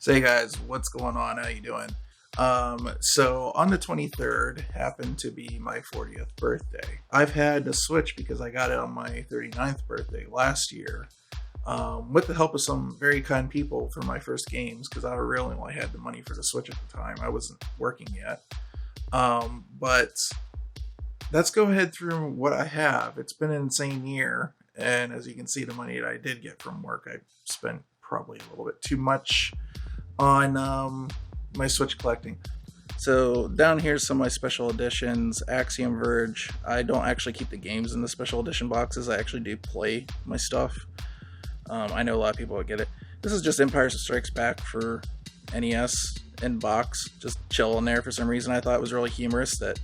So hey guys, what's going on? How you doing? So on the 23rd happened to be my 40th birthday. I've had the Switch because I got it on my 39th birthday last year, with the help of some very kind people for my first games because I really only had the money for the Switch at the time. I wasn't working yet. But let's go ahead through what I have. It's been an insane year, and as you can see, the money that I did get from work, I spent probably a little bit too much on my Switch collecting. So down here's some of my special editions. Axiom Verge. I don't actually keep the games in the special edition boxes. I actually do play my stuff. I know a lot of people would get it. This is just Empire Strikes Back for NES in box. Just chill in there for some reason. I thought it was really humorous that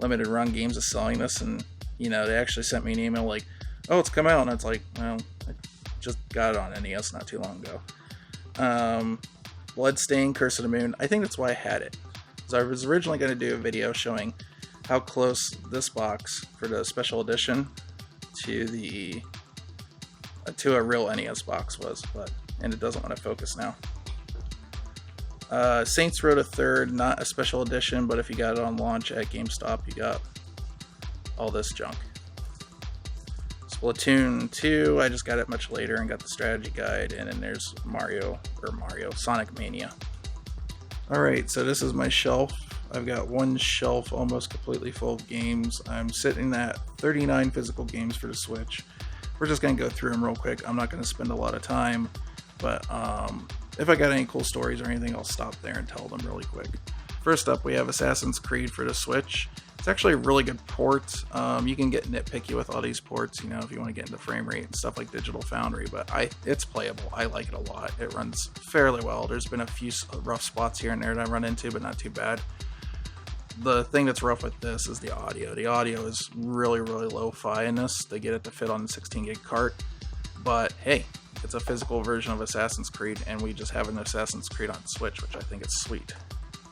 Limited Run Games is selling this, and they actually sent me an email like, "Oh, it's come out," and it's like, well, I just got it on NES not too long ago. Bloodstained, Curse of the Moon. I think that's why I had it. So I was originally going to do a video showing how close this box for the special edition to a real NES box was, and it doesn't want to focus now. Saints Row the Third, not a special edition, but if you got it on launch at GameStop, you got all this junk. Splatoon 2, I just got it much later and got the strategy guide, and then there's Sonic Mania. Alright, so this is my shelf. I've got one shelf almost completely full of games. I'm sitting at 39 physical games for the Switch. We're just going to go through them real quick. I'm not going to spend a lot of time, but if I got any cool stories or anything, I'll stop there and tell them really quick. First up, we have Assassin's Creed for the Switch. It's actually a really good port. You can get nitpicky with all these ports, if you want to get into frame rate and stuff like Digital Foundry, but it's playable. I like it a lot. It runs fairly well. There's been a few rough spots here and there that I run into, but not too bad. The thing that's rough with this is the audio. The audio is really, really lo-fi in this. They get it to fit on the 16 gig cart, but hey, it's a physical version of Assassin's Creed, and we just have an Assassin's Creed on Switch, which I think is sweet.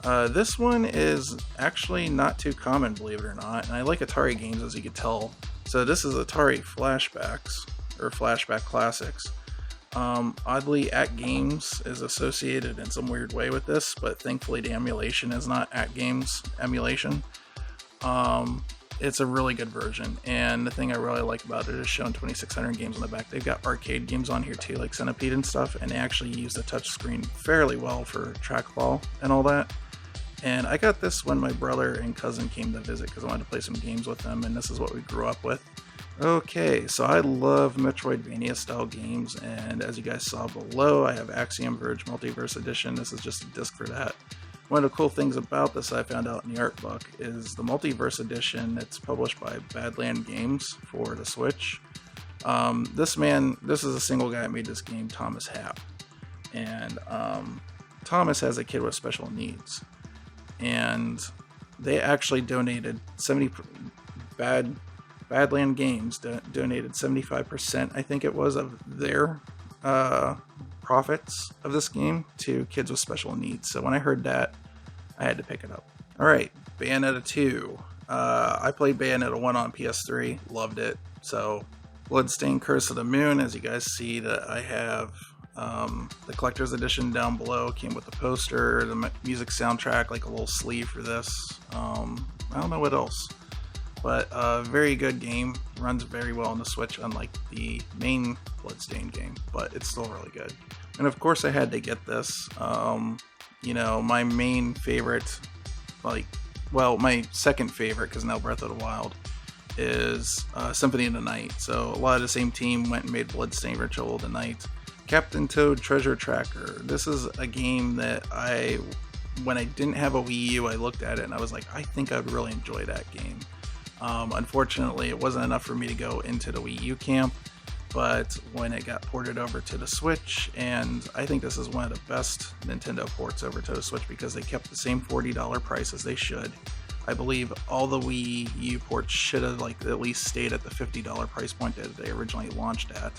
This one is actually not too common, believe it or not, and I like Atari games, as you can tell. So this is Atari Flashbacks, or Flashback Classics. Oddly, At Games is associated in some weird way with this, but thankfully the emulation is not At Games emulation. It's a really good version, and the thing I really like about it is showing 2600 games on the back. They've got arcade games on here too, like Centipede and stuff, and they actually use the touchscreen fairly well for trackball and all that. And I got this when my brother and cousin came to visit because I wanted to play some games with them, and this is what we grew up with. Okay, so I love Metroidvania style games, and as you guys saw below, I have Axiom Verge Multiverse Edition. This is just a disc for that. One of the cool things about this I found out in the art book is the Multiverse Edition. It's published by Badland Games for the Switch. This is a single guy that made this game, Thomas Happ. And Thomas has a kid with special needs. And they actually donated Badland Games donated 75%, I think it was, of their profits of this game to kids with special needs. So when I heard that, I had to pick it up. Alright, Bayonetta 2. I played Bayonetta 1 on PS3, loved it. So, Bloodstained, Curse of the Moon, as you guys see that I have the collector's edition down below. Came with the poster, the music soundtrack, like a little sleeve for this. I don't know what else. But a very good game. Runs very well on the Switch, unlike the main Bloodstained game, but it's still really good. And of course I had to get this. My main favorite, my second favorite, because now Breath of the Wild, is Symphony of the Night. So a lot of the same team went and made Bloodstained Ritual of the Night. Captain Toad Treasure Tracker. This is a game that when I didn't have a Wii U, I looked at it and I was like, I think I'd really enjoy that game. Unfortunately, it wasn't enough for me to go into the Wii U camp, but when it got ported over to the Switch, and I think this is one of the best Nintendo ports over to the Switch because they kept the same $40 price as they should. I believe all the Wii U ports should have at least stayed at the $50 price point that they originally launched at.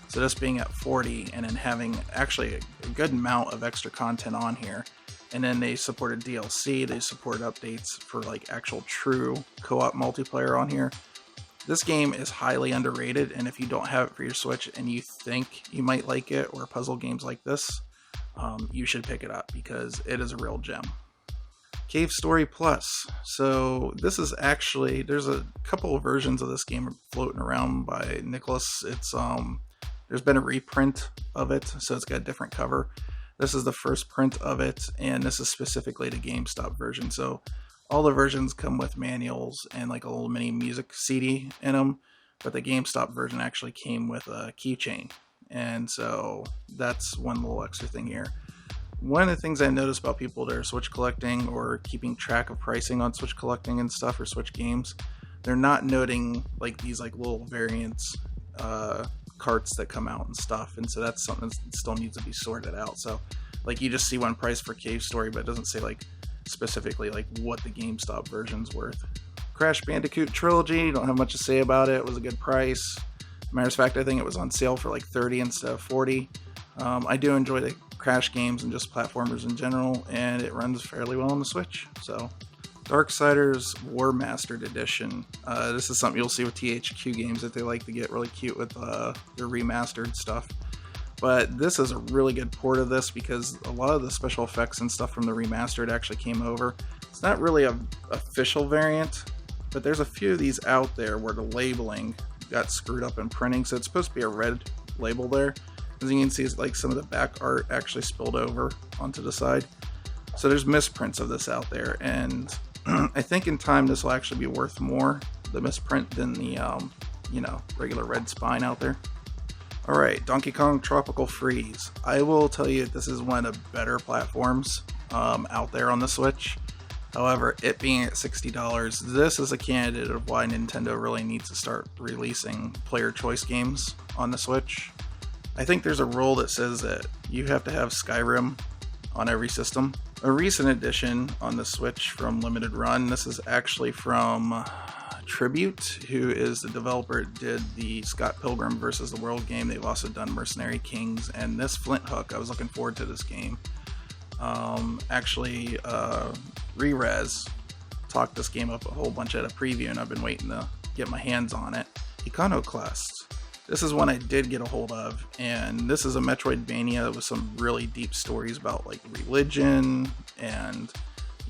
So this being at $40 and then having actually a good amount of extra content on here. And then they supported DLC, they supported updates for actual true co-op multiplayer on here. This game is highly underrated, and if you don't have it for your Switch and you think you might like it, or puzzle games like this, you should pick it up because it is a real gem. Cave Story Plus. So this is actually, there's a couple of versions of this game floating around by Nicholas. It's there's been a reprint of it, so it's got a different cover. This is the first print of it, and this is specifically the GameStop version. So all the versions come with manuals and like a little mini music CD in them, but the GameStop version actually came with a keychain. And so that's one little extra thing here. One of the things I noticed about people that are Switch collecting or keeping track of pricing on Switch collecting and stuff, or Switch games, they're not noting like these like little variants carts that come out and stuff, and so that's something that still needs to be sorted out. So like you just see one price for Cave Story, but it doesn't say like specifically like what the GameStop version's worth. Crash Bandicoot Trilogy, don't have much to say about it. It was a good price. Matter of fact, I think it was on sale for like 30 instead of 40. I do enjoy the Crash games and just platformers in general, and it runs fairly well on the Switch. So, Darksiders War Mastered Edition. This is something you'll see with THQ games that they like to get really cute with their remastered stuff. But this is a really good port of this because a lot of the special effects and stuff from the remastered actually came over. It's not really an official variant, but there's a few of these out there where the labeling got screwed up in printing, so it's supposed to be a red label there. As you can see, it's like some of the back art actually spilled over onto the side. So there's misprints of this out there, and I think in time this will actually be worth more, the misprint, than the regular red spine out there. Alright, Donkey Kong Tropical Freeze. I will tell you this is one of the better platforms out there on the Switch. However, it being at $60, this is a candidate of why Nintendo really needs to start releasing player choice games on the Switch. I think there's a rule that says that you have to have Skyrim on every system. A recent addition on the Switch from Limited Run, this is actually from Tribute, who is the developer that did the Scott Pilgrim vs. the World game. They've also done Mercenary Kings, and this Flint Hook, I was looking forward to this game. Rerez talked this game up a whole bunch at a preview, and I've been waiting to get my hands on it. Iconoclast. This is one I did get a hold of, and this is a Metroidvania with some really deep stories about like religion, and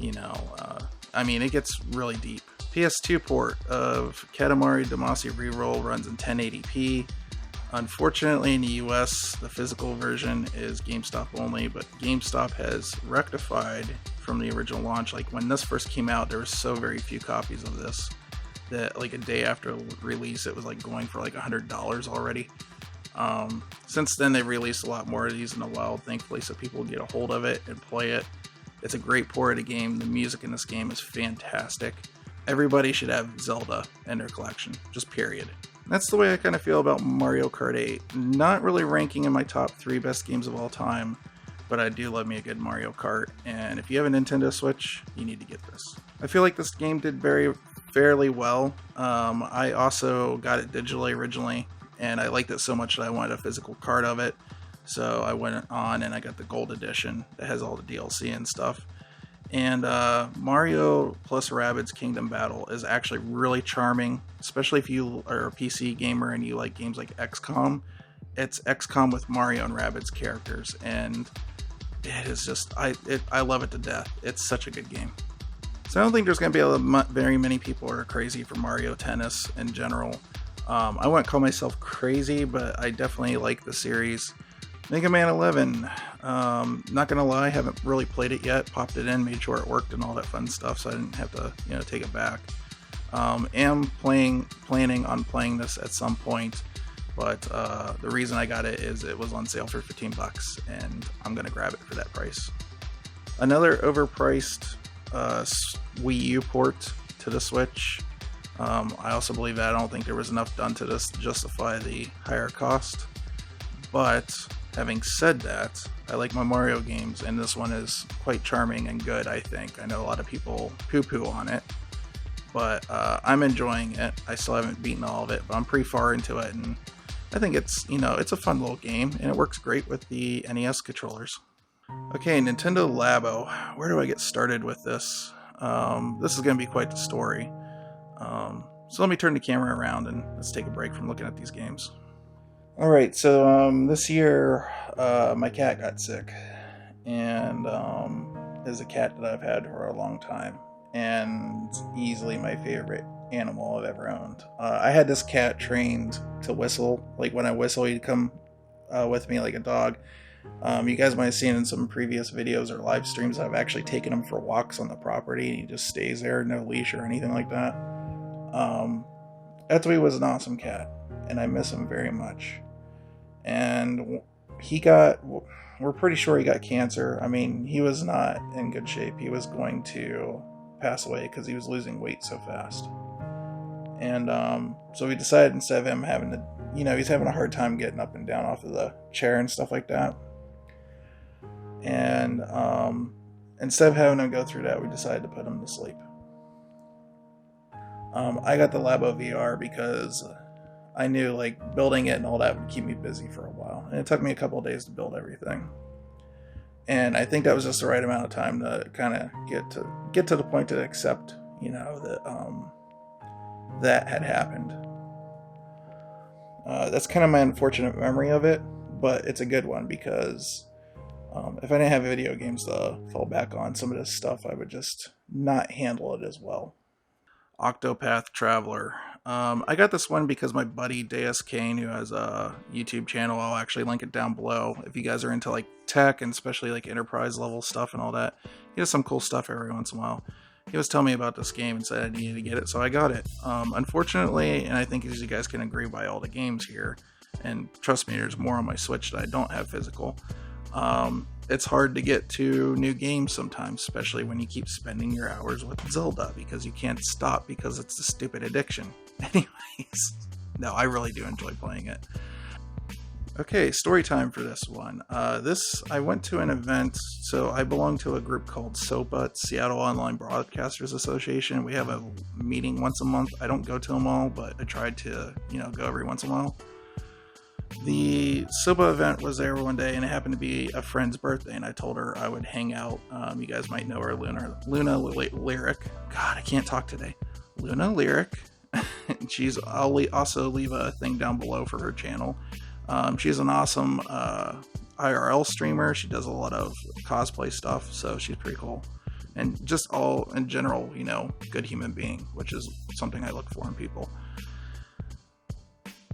it gets really deep. PS2 port of Katamari Damacy Reroll runs in 1080p. Unfortunately, in the US, the physical version is GameStop only, but GameStop has rectified from the original launch. Like when this first came out, there were so very few copies of this that like a day after release, it was like going for like $100 already. Since then, they've released a lot more of these in the wild, thankfully, so people get a hold of it and play it. It's a great port of the game. The music in this game is fantastic. Everybody should have Zelda in their collection, just period. That's the way I kind of feel about Mario Kart 8. Not really ranking in my top 3 best games of all time, but I do love me a good Mario Kart, and if you have a Nintendo Switch, you need to get this. I feel like this game did fairly well. I also got it digitally originally, and I liked it so much that I wanted a physical card of it, so I went on and I got the gold edition that has all the DLC and stuff. And Mario plus Rabbids Kingdom Battle is actually really charming, especially if you are a PC gamer and you like games like XCOM. It's XCOM with Mario and Rabbids characters, and it is just, I love it to death. It's such a good game. So I don't think there's going to be very many people who are crazy for Mario Tennis in general. I wouldn't call myself crazy, but I definitely like the series. Mega Man 11, not gonna lie, haven't really played it yet. Popped it in, made sure it worked and all that fun stuff, so I didn't have to, take it back. Am planning on playing this at some point, but the reason I got it is it was on sale for $15, and I'm gonna grab it for that price. Another overpriced Wii U port to the Switch. I also believe that I don't think there was enough done to this to justify the higher cost, but having said that, I like my Mario games, and this one is quite charming and good, I think. I know a lot of people poo-poo on it, but I'm enjoying it. I still haven't beaten all of it, but I'm pretty far into it, and I think it's, it's a fun little game, and it works great with the NES controllers. Okay, Nintendo Labo. Where do I get started with this? This is going to be quite the story. So let me turn the camera around, and let's take a break from looking at these games. Alright, so this year my cat got sick, and is a cat that I've had for a long time, and easily my favorite animal I've ever owned. I had this cat trained to whistle. Like when I whistle, he'd come with me like a dog. You guys might have seen in some previous videos or live streams, I've actually taken him for walks on the property, and he just stays there, no leash or anything like that. Etui was an awesome cat, and I miss him very much. And we're pretty sure he got cancer. I mean, he was not in good shape. He was going to pass away because he was losing weight so fast. And so we decided, instead of him having to, he's having a hard time getting up and down off of the chair and stuff like that. And instead of having him go through that, we decided to put him to sleep. I got the Labo VR because I knew like building it and all that would keep me busy for a while. And it took me a couple of days to build everything. And I think that was just the right amount of time to kind of get to the point to accept, that that had happened. That's kind of my unfortunate memory of it, but it's a good one because if I didn't have video games to fall back on, some of this stuff I would just not handle it as well. Octopath Traveler. I got this one because my buddy Deus Kane, who has a YouTube channel, I'll actually link it down below. If you guys are into like tech and especially like enterprise level stuff and all that, he does some cool stuff every once in a while. He was telling me about this game and said I needed to get it, so I got it. Unfortunately, and I think as you guys can agree by all the games here, and trust me, there's more on my Switch that I don't have physical. It's hard to get to new games sometimes, especially when you keep spending your hours with Zelda because you can't stop because it's a stupid addiction. Anyways, no, I really do enjoy playing it. Okay, story time for this one. I went to an event, so I belong to a group called SOPA, Seattle Online Broadcasters Association. We have a meeting once a month. I don't go to them all, but I tried to, go every once in a while. The SOPA event was there one day, and it happened to be a friend's birthday, and I told her I would hang out. You guys might know her, Luna Lyric. God, I can't talk today. Luna Lyric. I'll also leave a thing down below for her channel. She's an awesome IRL streamer. She does a lot of cosplay stuff, so she's pretty cool. And just all in general, good human being, which is something I look for in people.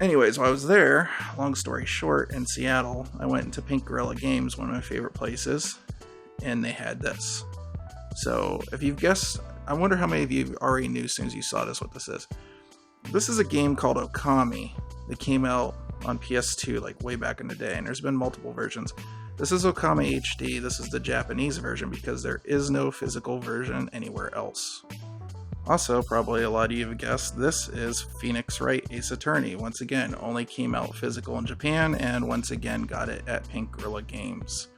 Anyways, while I was there, long story short, in Seattle, I went into Pink Gorilla Games, one of my favorite places, and they had this. So, if you've guessed, I wonder how many of you already knew as soon as you saw this what this is. This is a game called Okami that came out on PS2 like way back in the day, and there's been multiple versions. This is Okami HD. This is the Japanese version because there is no physical version anywhere else. Also, probably a lot of you have guessed, this is Phoenix Wright Ace Attorney. Once again, only came out physical in Japan, and once again got it at Pink Gorilla Games.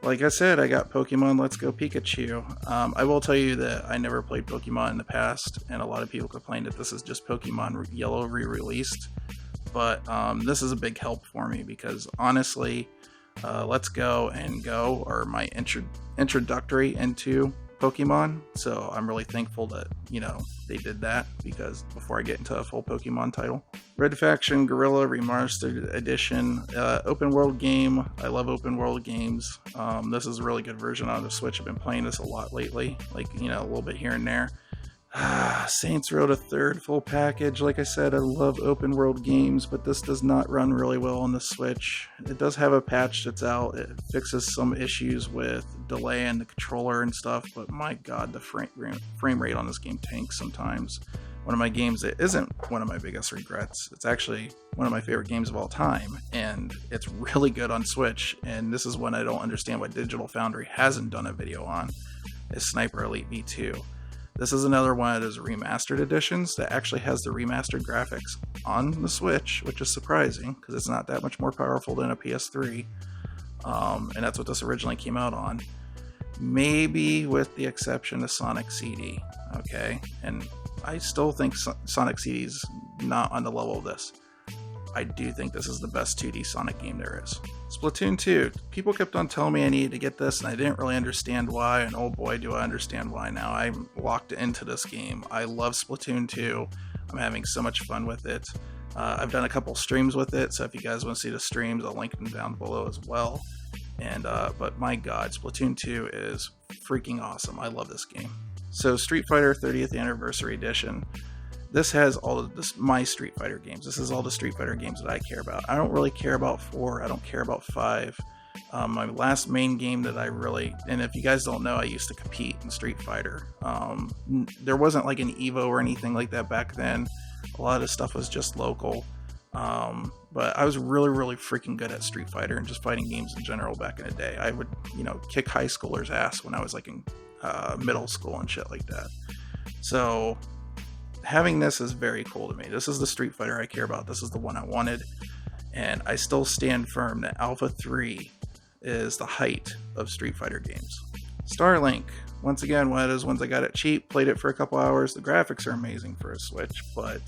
Like I said, I got Pokemon Let's Go Pikachu. I will tell you that I never played Pokemon in the past, and a lot of people complained that this is just Pokemon Yellow re-released. But this is a big help for me because honestly, Let's Go and Go are my introductory into Pokemon, so I'm really thankful that, they did that because before I get into a full Pokemon title. Red Faction Gorilla Remastered Edition, open world game. I love open world games. This is a really good version on the Switch. I've been playing this a lot lately, like, a little bit here and there. Saints Row the Third full package. Like I said, I love open world games, but this does not run really well on the Switch. It does have a patch that's out. It fixes some issues with delay in the controller and stuff, but my god, the frame rate on this game tanks sometimes. One of my games that isn't one of my biggest regrets. It's actually one of my favorite games of all time, and it's really good on Switch, and this is one I don't understand why Digital Foundry hasn't done a video on, is Sniper Elite V2. This is another one of those remastered editions that actually has the remastered graphics on the Switch, which is surprising because it's not that much more powerful than a PS3. And that's what this originally came out on. Maybe with the exception of Sonic CD, okay? And I still think Sonic CD is not on the level of this. I do think this is the best 2D Sonic game there is. Splatoon 2. People kept on telling me I needed to get this, and I didn't really understand why, and oh boy do I understand why now. I'm locked into this game. I love Splatoon 2. I'm having so much fun with it. I've done a couple streams with it, so if you guys want to see the streams, I'll link them down below as well. And but my god, Splatoon 2 is freaking awesome. I love this game. So Street Fighter 30th Anniversary Edition. This has all of my Street Fighter games. This is all the Street Fighter games that I care about. I don't really care about 4. I don't care about 5. My last main game that I really, and if you guys don't know, I used to compete in Street Fighter. There wasn't like an Evo or anything like that back then. A lot of stuff was just local. But I was really freaking good at Street Fighter and just fighting games in general back in the day. I would, kick high schoolers' ass when I was like in middle school and shit like that. So having this is very cool to me. This is the Street Fighter I care about. This is the one I wanted. And I still stand firm that Alpha 3 is the height of Street Fighter games. Starlink, once again, one of those ones I got it cheap, played it for a couple hours. The graphics are amazing for a Switch, but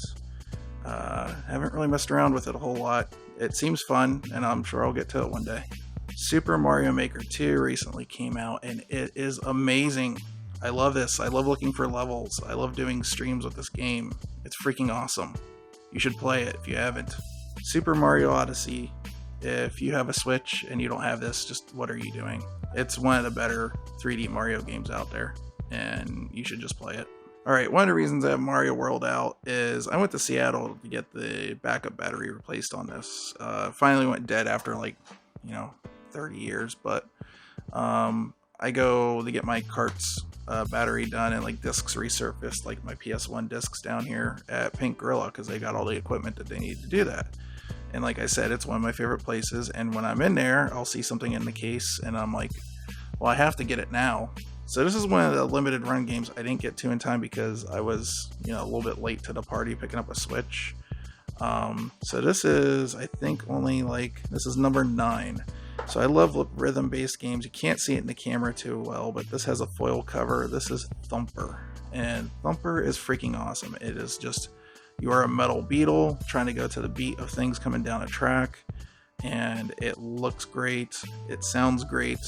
haven't really messed around with it a whole lot. It seems fun, and I'm sure I'll get to it one day. Super Mario Maker 2 recently came out, and it is amazing. I love this. I love looking for levels. I love doing streams with this game. It's freaking awesome. You should play it if you haven't. Super Mario Odyssey. If you have a Switch and you don't have this, just what are you doing? It's one of the better 3D Mario games out there, and you should just play it. Alright, one of the reasons I have Mario World out is I went to Seattle to get the backup battery replaced on this. Finally went dead after 30 years, but I go to get my cart's battery done and discs resurfaced, like my PS1 discs down here at Pink Gorilla, because they got all the equipment that they need to do that. And like I said, it's one of my favorite places, and when I'm in there, I'll see something in the case, and I'm like, well, I have to get it now. So this is one of the limited run games I didn't get to in time because I was, a little bit late to the party picking up a Switch. So this is, I think, this is number 9. So I love rhythm-based games. You can't see it in the camera too well, but this has a foil cover. This is Thumper, and Thumper is freaking awesome. It is just, you are a metal beetle trying to go to the beat of things coming down a track, and it looks great. It sounds great.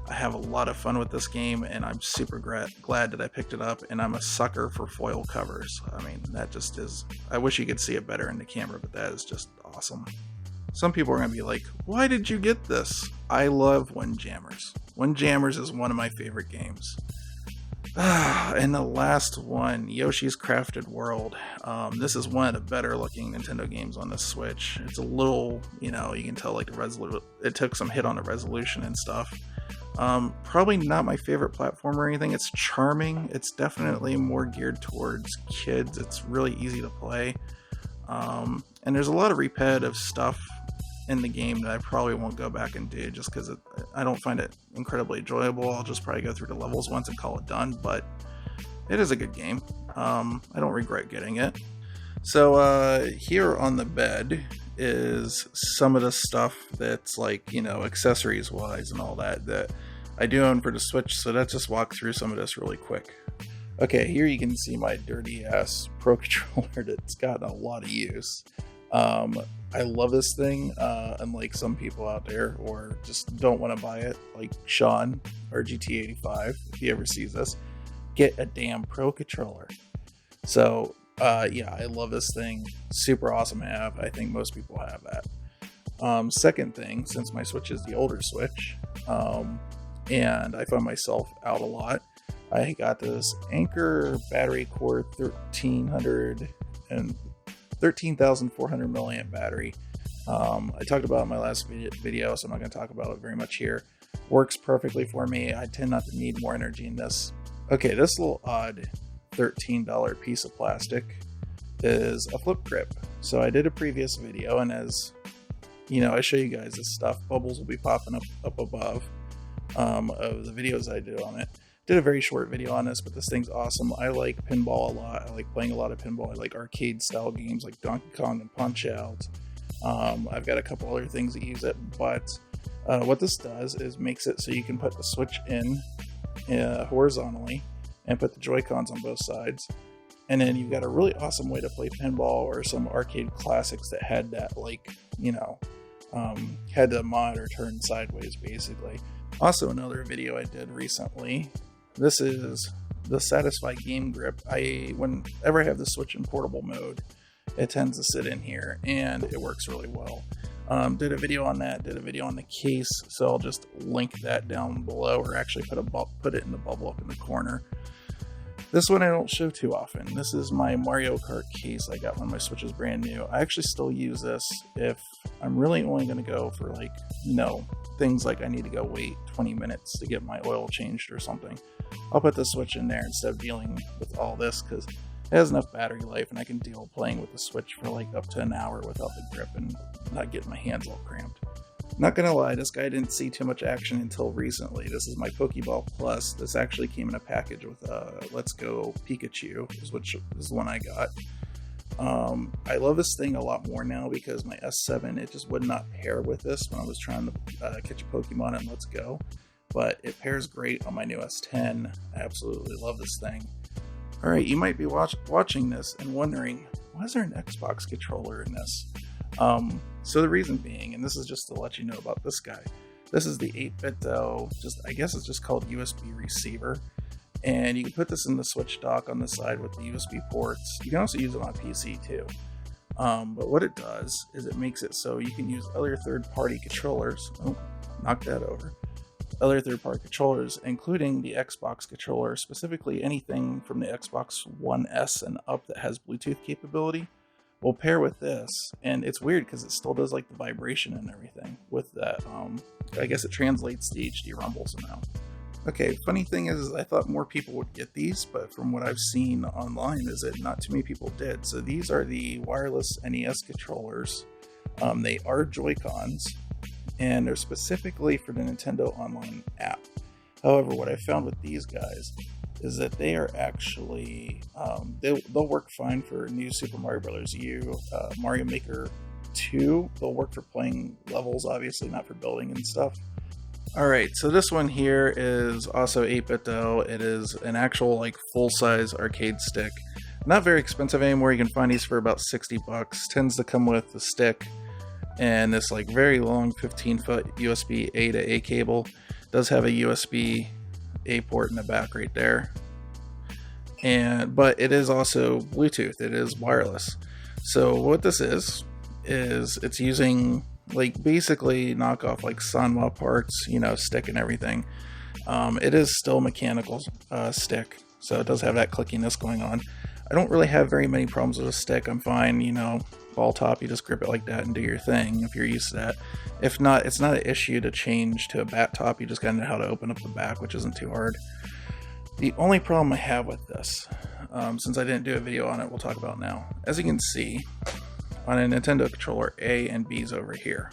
I have a lot of fun with this game, and I'm super glad that I picked it up, and I'm a sucker for foil covers. I mean, that just is, I wish you could see it better in the camera, but that is just awesome. Some people are going to be like, why did you get this? I love Windjammers. Windjammers is one of my favorite games. And the last one, Yoshi's Crafted World. This is one of the better looking Nintendo games on the Switch. It's a little, you can tell it took some hit on the resolution and stuff. Probably not my favorite platform or anything. It's charming. It's definitely more geared towards kids. It's really easy to play. And there's a lot of repetitive stuff in the game that I probably won't go back and do just because I don't find it incredibly enjoyable. I'll just probably go through the levels once and call it done, but it is a good game. I don't regret getting it. So here on the bed is some of the stuff that's accessories wise and all that I do own for the Switch, so let's just walk through some of this really quick. Okay, here you can see my dirty ass Pro Controller that's gotten a lot of use. I love this thing, unlike some people out there, or just don't want to buy it, like Sean, or GT85, if he ever sees this. Get a damn Pro Controller. So, yeah, I love this thing. Super awesome to have. I think most people have that. Second thing, since my Switch is the older Switch, and I find myself out a lot, I got this Anker Battery Core 13,400 milliamp battery. I talked about it in my last video, so I'm not going to talk about it very much here. Works perfectly for me. I tend not to need more energy in this. Okay, this little odd $13 piece of plastic is a flip grip. So I did a previous video, and as I show you guys this stuff, bubbles will be popping up above of the videos I do on it. Did a very short video on this, but this thing's awesome. I like pinball a lot. I like playing a lot of pinball. I like arcade style games like Donkey Kong and Punch Out. I've got a couple other things that use it, but what this does is makes it so you can put the Switch in horizontally and put the Joy-Cons on both sides, and then you've got a really awesome way to play pinball or some arcade classics that had that had the monitor turned sideways basically. Also, another video I did recently, this is the Satisfy Game Grip. Whenever I have the Switch in portable mode, it tends to sit in here, and it works really well. Did a video on that, did a video on the case, so I'll just link that down below, or actually put it in the bubble up in the corner. This one I don't show too often. This is my Mario Kart case I got when my Switch was brand new. I actually still use this if I'm really only going to go for like, things like I need to go wait 20 minutes to get my oil changed or something. I'll put the Switch in there instead of dealing with all this, because it has enough battery life and I can deal playing with the Switch for like up to an hour without the grip and not getting my hands all cramped. Not gonna lie, this guy didn't see too much action until recently. This is my Pokeball Plus. This actually came in a package with Let's Go Pikachu, which is the one I got. I love this thing a lot more now because my S7, it just would not pair with this when I was trying to catch a Pokemon in Let's Go. But it pairs great on my new S10. I absolutely love this thing. Alright, you might be watching this and wondering, why is there an Xbox controller in this? So the reason being, and this is just to let you know about this guy, this is the 8BitDo, I guess it's just called USB receiver, and you can put this in the Switch dock on the side with the USB ports. You can also use it on PC too. But what it does is it makes it so you can use other third-party controllers. Oh, knock that over. Other third-party controllers, including the Xbox controller, specifically anything from the Xbox One S and up that has Bluetooth capability, will pair with this. And it's weird because it still does like the vibration and everything with that. I guess it translates the HD rumble somehow. Okay, funny thing is I thought more people would get these, but from what I've seen online is that not too many people did. So these are the wireless NES controllers. They are Joy-Cons, and they're specifically for the Nintendo Online app. However, what I found with these guys is that they are actually, they'll work fine for new Super Mario Bros. U, Mario Maker 2. They'll work for playing levels, obviously, not for building and stuff. Alright, so this one here is also 8BitDo. It is an actual like full-size arcade stick. Not very expensive anymore. You can find these for about $60. Tends to come with the stick and this like very long 15-foot USB A to A cable. Does have a USB A port in the back right there. But it is also Bluetooth. It is wireless. So what this is it's using like basically knockoff like Sanwa parts, stick and everything. It is still mechanical stick, so it does have that clickiness going on. I don't really have very many problems with a stick. I'm fine, ball top, you just grip it like that and do your thing if you're used to that. If not, it's not an issue to change to a bat top. You just gotta know how to open up the back, which isn't too hard. The only problem I have with this, since I didn't do a video on it, we'll talk about now. As you can see, on a Nintendo controller, A and B is over here.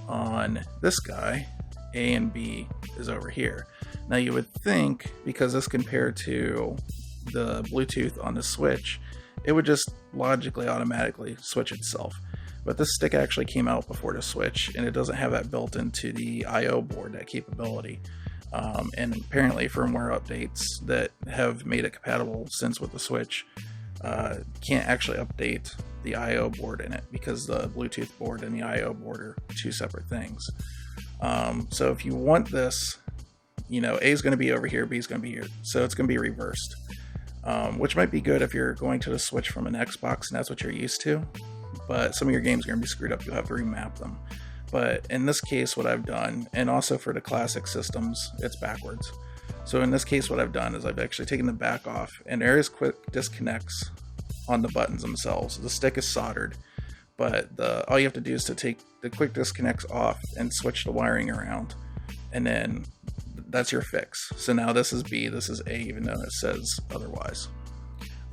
On this guy, A and B is over here. Now you would think, because this compared to the Bluetooth on the Switch, it would just logically automatically switch itself. But this stick actually came out before the Switch, and it doesn't have that built into the I/O board, that capability. And apparently firmware updates that have made it compatible since with the Switch can't actually update the I/O board in it, because the Bluetooth board and the I/O board are two separate things. So if you want this, A is going to be over here, B is going to be here, so it's going to be reversed, which might be good if you're going to the Switch from an Xbox and that's what you're used to, but some of your games are going to be screwed up. You'll have to remap them. But in this case, what I've done, and also for the classic systems, it's backwards. So in this case, what I've done is I've actually taken the back off, and there is quick disconnects on the buttons themselves. The stick is soldered, but all you have to do is to take the quick disconnects off and switch the wiring around, and then that's your fix. So now this is B, this is A, even though it says otherwise.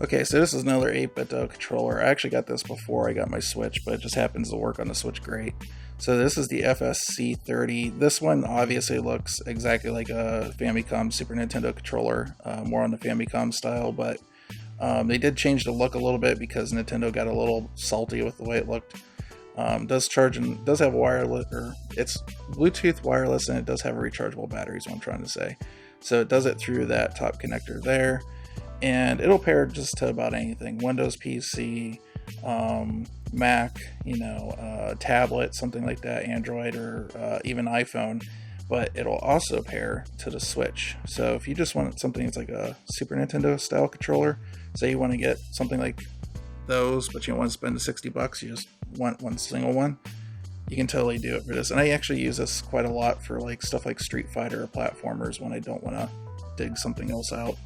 Okay, so this is another 8BitDo controller. I actually got this before I got my Switch, but it just happens to work on the Switch great. So this is the FSC30. This one obviously looks exactly like a Famicom Super Nintendo controller, more on the Famicom style, but they did change the look a little bit because Nintendo got a little salty with the way it looked. Does charge and does have wireless, or it's Bluetooth wireless, and it does have a rechargeable battery, is what I'm trying to say. So it does it through that top connector there, and it'll pair just to about anything: Windows PC, Mac, tablet, something like that, Android, or even iPhone. But it'll also pair to the Switch. So if you just want something that's like a Super Nintendo style controller, say you want to get something like those, but you don't want to spend the $60, you just want one single one, you can totally do it for this. And I actually use this quite a lot for like stuff like Street Fighter or platformers when I don't want to dig something else out.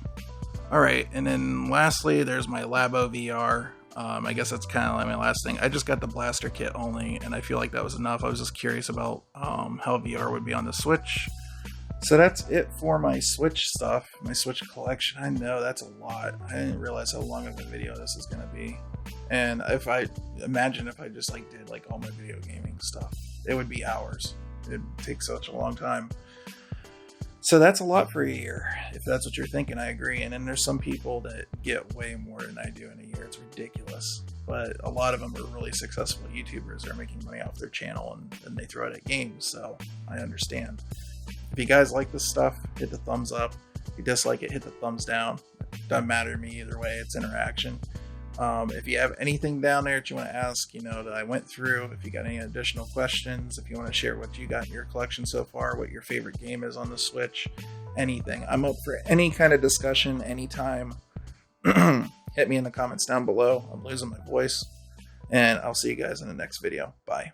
Alright, and then lastly, there's my Labo VR. I guess that's kind of like my last thing. I just got the blaster kit only, and I feel like that was enough. I was just curious about how VR would be on the Switch. So that's it for my Switch stuff, my Switch collection. I know that's a lot. I didn't realize how long of a video this is going to be. And if I just like did like all my video gaming stuff, it would be hours. It'd take such a long time. So that's a lot for a year. If that's what you're thinking, I agree. And then there's some people that get way more than I do in a year. It's ridiculous. But a lot of them are really successful YouTubers. They're making money off their channel and they throw it at games. So I understand. If you guys like this stuff, hit the thumbs up. If you dislike it, hit the thumbs down. It doesn't matter to me either way. It's interaction. If you have anything down there that you want to ask, that I went through, if you got any additional questions, if you want to share what you got in your collection so far, what your favorite game is on the Switch, anything. I'm up for any kind of discussion anytime. Hit me in the comments down below. I'm losing my voice. And I'll see you guys in the next video. Bye.